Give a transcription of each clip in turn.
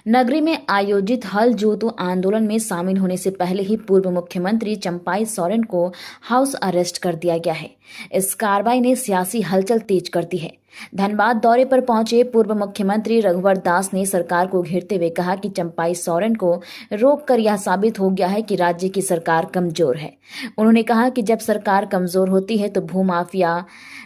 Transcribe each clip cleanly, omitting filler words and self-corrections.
नगरी में आयोजित हल जोतो आंदोलन में शामिल होने से पहले ही पूर्व मुख्यमंत्री चंपाई सोरेन को हाउस अरेस्ट कर दिया गया है। इस कार्रवाई ने सियासी हलचल तेज कर दी है। धनबाद दौरे पर पहुंचे पूर्व मुख्यमंत्री रघुवर दास ने सरकार को घेरते हुए कहा कि चंपाई सोरेन को रोककर यह साबित हो गया है कि राज्य की सरकार कमजोर है। उन्होंने कहा कि जब सरकार कमजोर होती है तो भूमाफिया,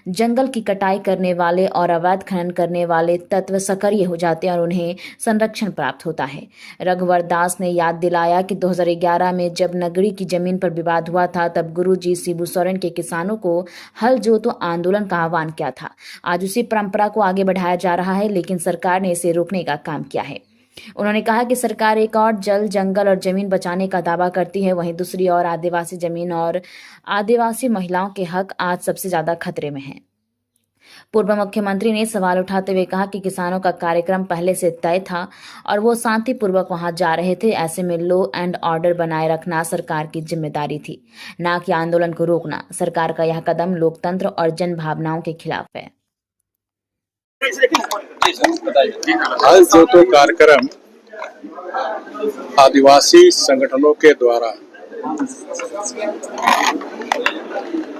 जंगल की कटाई करने वाले और अवैध खनन करने वाले तत्व सक्रिय हो जाते हैं और उन्हें संरक्षण प्राप्त होता है। रघुवर दास ने याद दिलाया कि 2011 में जब नगरी की जमीन पर विवाद हुआ था तब गुरुजी शिबू सोरेन के किसानों को हल जोतो आंदोलन का आह्वान किया था। आज उसी परंपरा को आगे बढ़ाया जा रहा है, लेकिन सरकार ने इसे रोकने का काम किया है। उन्होंने कहा कि सरकार एक और जल, जंगल और जमीन बचाने का दावा करती है, वहीं दूसरी ओर आदिवासी जमीन और आदिवासी महिलाओं के हक आज सबसे ज्यादा खतरे में हैं। पूर्व मुख्यमंत्री ने सवाल उठाते हुए कहा कि किसानों का कार्यक्रम पहले से तय था और वो शांतिपूर्वक वहां जा रहे थे। ऐसे में लॉ एंड ऑर्डर बनाए रखना सरकार की जिम्मेदारी थी, न कि आंदोलन को रोकना। सरकार का यह कदम लोकतंत्र और जन भावनाओं के खिलाफ है। हल जोतो कार्यक्रम आदिवासी संगठनों के द्वारा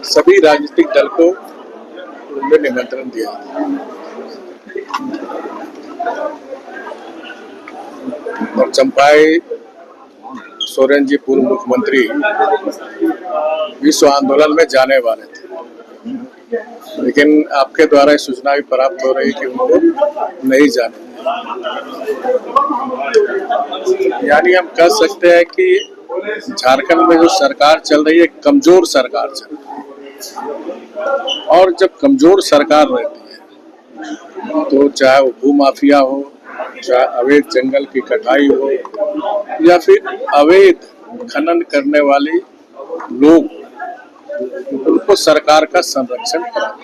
सभी राजनीतिक दल को उन्होंने निमंत्रण दिया और चंपाई सोरेन जी पूर्व मुख्यमंत्री विश्व आंदोलन में जाने वाले थे, लेकिन आपके द्वारा सूचना भी प्राप्त हो रही कि उनको नहीं जाने। यानी हम कह सकते हैं कि झारखंड में जो सरकार चल रही है कमजोर सरकार चल रही है, और जब कमजोर सरकार रहती है तो चाहे वो भूमाफिया हो, चाहे अवैध जंगल की कटाई हो या फिर अवैध खनन करने वाले लोग, उनको सरकार का संरक्षण प्राप्त।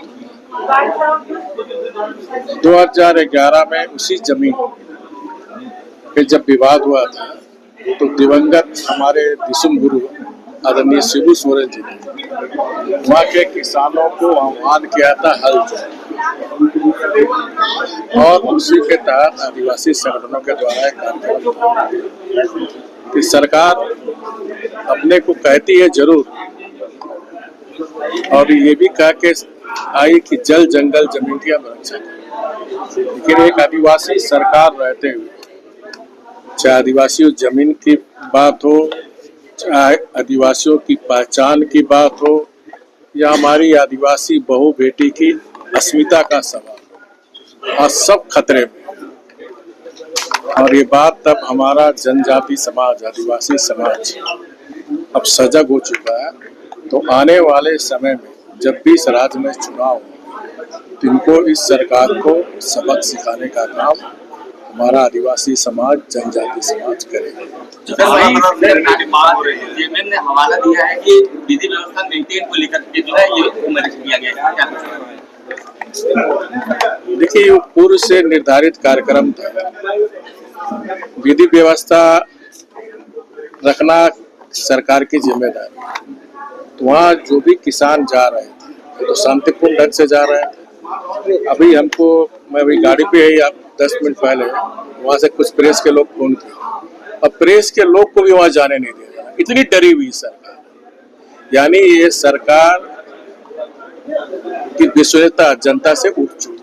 2011 में उसी जमीन पे जब विवाद हुआ था तो दिवंगत हमारे दिसुम गुरु आदरणीय शिबू सोरेन जी ने वहाँ के किसानों को आह्वान किया था हल जोतो, और उसी के तहत आदिवासी संगठनों के द्वारा कार्यक्रम कि सरकार अपने को कहती है जरूर, और ये भी कह के आई कि जल, जंगल, जमीन की हम रक्षा करें, लेकिन एक आदिवासी सरकार रहते हुए चाहे आदिवासियों जमीन की बात हो, चाहे आदिवासियों की पहचान की बात हो, या हमारी आदिवासी बहू बेटी की अस्मिता का सवाल, और सब खतरे में। और ये बात तब हमारा जनजाति समाज, आदिवासी समाज अब सजग हो चुका है। तो आने वाले समय में जब भी इस राज्य में चुनाव हो तो इनको इस सरकार को सबक सिखाने का काम हमारा आदिवासी समाज, जनजाति समाज करेगा। ने हवाला दिया है कि विधि व्यवस्था मेंटेन को लेकर के जो है ये किया गया है। देखिए, ये पूर्व से निर्धारित कार्यक्रम था। विधि व्यवस्था रखना सरकार की जिम्मेदारी है। तो वहाँ जो भी किसान जा रहे थे तो शांतिपूर्ण ढंग से जा रहे थे। अभी हमको, मैं अभी गाड़ी पे ही 10 मिनट पहले वहाँ से कुछ प्रेस के लोग फोन किए, अब प्रेस के लोग को भी वहाँ जाने नहीं दे रहा। इतनी डरी हुई सरकार, यानी ये सरकार की विश्वसनीयता जनता से उठ चुकी।